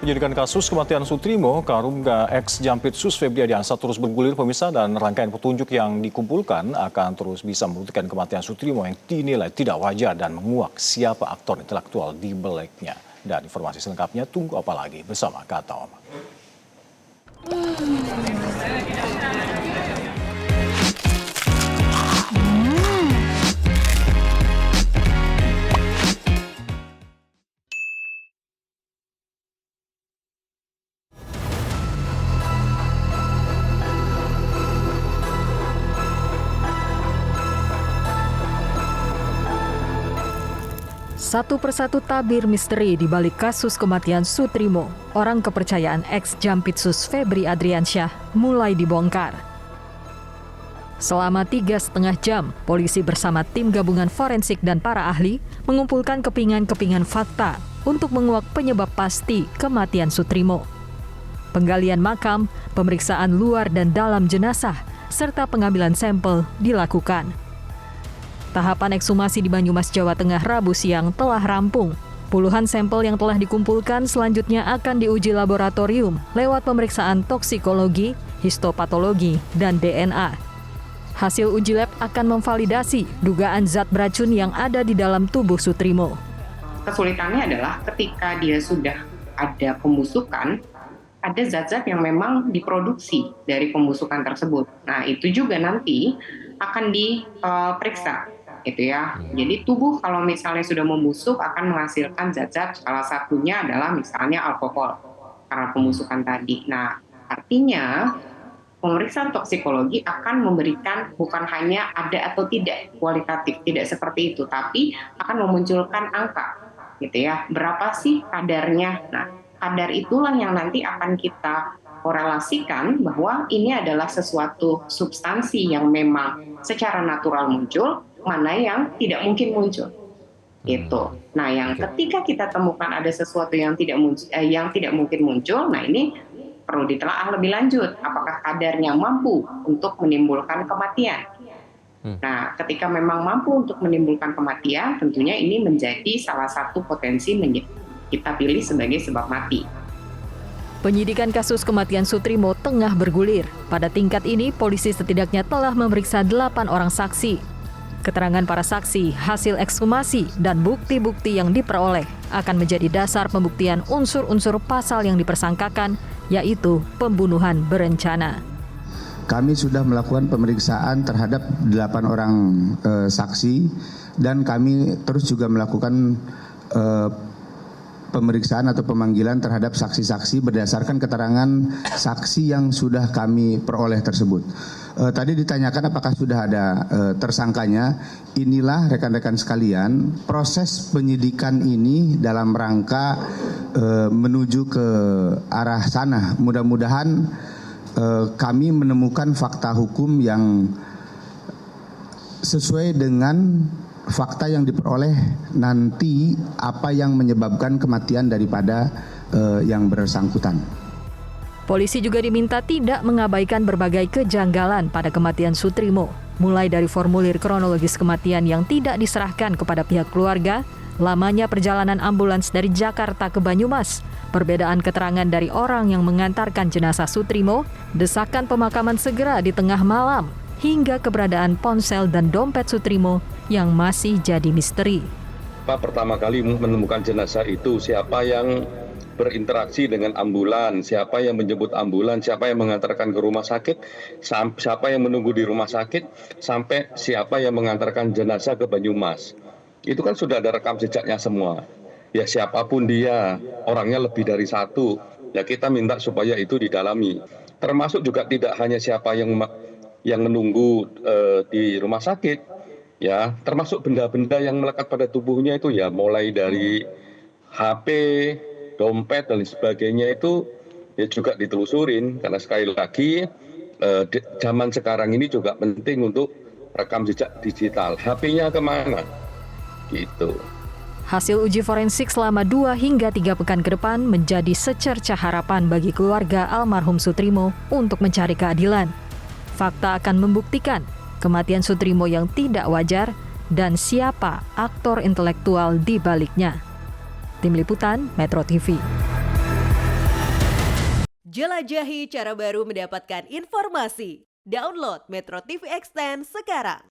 Penyidikan kasus kematian Sutrimo, Karungga ex Jampitsus Febri Ardiansyah terus bergulir pemirsa dan rangkaian petunjuk yang dikumpulkan akan terus bisa membuktikan kematian Sutrimo yang dinilai tidak wajar dan menguak siapa aktor intelektual di baliknya. Dan informasi selengkapnya tunggu apa lagi bersama Kata Oma. Satu persatu tabir misteri di balik kasus kematian Sutrimo, orang kepercayaan ex Jampitsus Febri Ardiansyah, mulai dibongkar. Selama 3,5 jam, polisi bersama tim gabungan forensik dan para ahli mengumpulkan kepingan-kepingan fakta untuk menguak penyebab pasti kematian Sutrimo. Penggalian makam, pemeriksaan luar dan dalam jenazah, serta pengambilan sampel dilakukan. Tahapan ekshumasi di Banyumas, Jawa Tengah Rabu siang telah rampung. Puluhan sampel yang telah dikumpulkan selanjutnya akan diuji laboratorium lewat pemeriksaan toksikologi, histopatologi, dan DNA. Hasil uji lab akan memvalidasi dugaan zat beracun yang ada di dalam tubuh Sutrimo. Kesulitannya adalah ketika dia sudah ada pembusukan, ada zat-zat yang memang diproduksi dari pembusukan tersebut. Nah, itu juga nanti akan diperiksa. Gitu ya. Jadi tubuh kalau misalnya sudah membusuk akan menghasilkan zat-zat, salah satunya adalah misalnya alkohol karena pembusukan tadi. Nah, artinya pemeriksaan toksikologi akan memberikan bukan hanya ada atau tidak kualitatif, tidak seperti itu, tapi akan memunculkan angka, gitu ya. Berapa sih kadarnya? Nah, kadar itulah yang nanti akan kita korelasikan bahwa ini adalah sesuatu substansi yang memang secara natural muncul, mana yang tidak mungkin muncul, gitu. Nah, yang ketika kita temukan ada sesuatu yang tidak mungkin muncul, nah ini perlu ditelaah lebih lanjut. Apakah kadarnya mampu untuk menimbulkan kematian? Nah, ketika memang mampu untuk menimbulkan kematian, tentunya ini menjadi salah satu potensi kita pilih sebagai sebab mati. Penyidikan kasus kematian Sutrimo tengah bergulir. Pada tingkat ini, polisi setidaknya telah memeriksa 8 orang saksi. Keterangan para saksi, hasil ekshumasi, dan bukti-bukti yang diperoleh akan menjadi dasar pembuktian unsur-unsur pasal yang dipersangkakan, yaitu pembunuhan berencana. Kami sudah melakukan pemeriksaan terhadap 8 orang saksi, dan kami terus juga melakukan pemeriksaan atau pemanggilan terhadap saksi-saksi berdasarkan keterangan saksi yang sudah kami peroleh tersebut. Tadi ditanyakan apakah sudah ada tersangkanya. Inilah rekan-rekan sekalian, proses penyidikan ini dalam rangka menuju ke arah sana. Mudah-mudahan kami menemukan fakta hukum yang sesuai dengan fakta yang diperoleh nanti apa yang menyebabkan kematian daripada yang bersangkutan. Polisi juga diminta tidak mengabaikan berbagai kejanggalan pada kematian Sutrimo, mulai dari formulir kronologis kematian yang tidak diserahkan kepada pihak keluarga, lamanya perjalanan ambulans dari Jakarta ke Banyumas, perbedaan keterangan dari orang yang mengantarkan jenazah Sutrimo, desakan pemakaman segera di tengah malam, hingga keberadaan ponsel dan dompet Sutrimo yang masih jadi misteri. Pertama kali menemukan jenazah itu, siapa yang berinteraksi dengan ambulan, siapa yang menjemput ambulan, siapa yang mengantarkan ke rumah sakit, siapa yang menunggu di rumah sakit, sampai siapa yang mengantarkan jenazah ke Banyumas. Itu kan sudah ada rekam jejaknya semua. Ya siapapun dia, orangnya lebih dari satu, ya kita minta supaya itu didalami. Termasuk juga tidak hanya siapa yang menunggu di rumah sakit, ya termasuk benda-benda yang melekat pada tubuhnya itu ya mulai dari HP, dompet dan sebagainya itu ya juga ditelusurin, karena sekali lagi zaman sekarang ini juga penting untuk rekam jejak digital. HP-nya kemana? Gitu. Hasil uji forensik selama 2 hingga 3 pekan ke depan menjadi secercah harapan bagi keluarga almarhum Sutrimo untuk mencari keadilan. Fakta akan membuktikan kematian Sutrimo yang tidak wajar dan siapa aktor intelektual di baliknya. Tim Liputan Metro TV. Jelajahi cara baru mendapatkan informasi. Download Metro TV Extend sekarang.